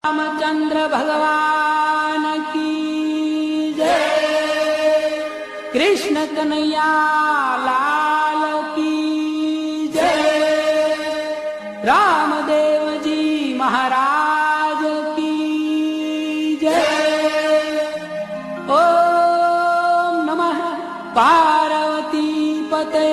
रामचंद्र भगवान की जय। कृष्ण कन्हैया लाल की जय। रामदेव जी महाराज की जय। ओम नमः पार्वती पते।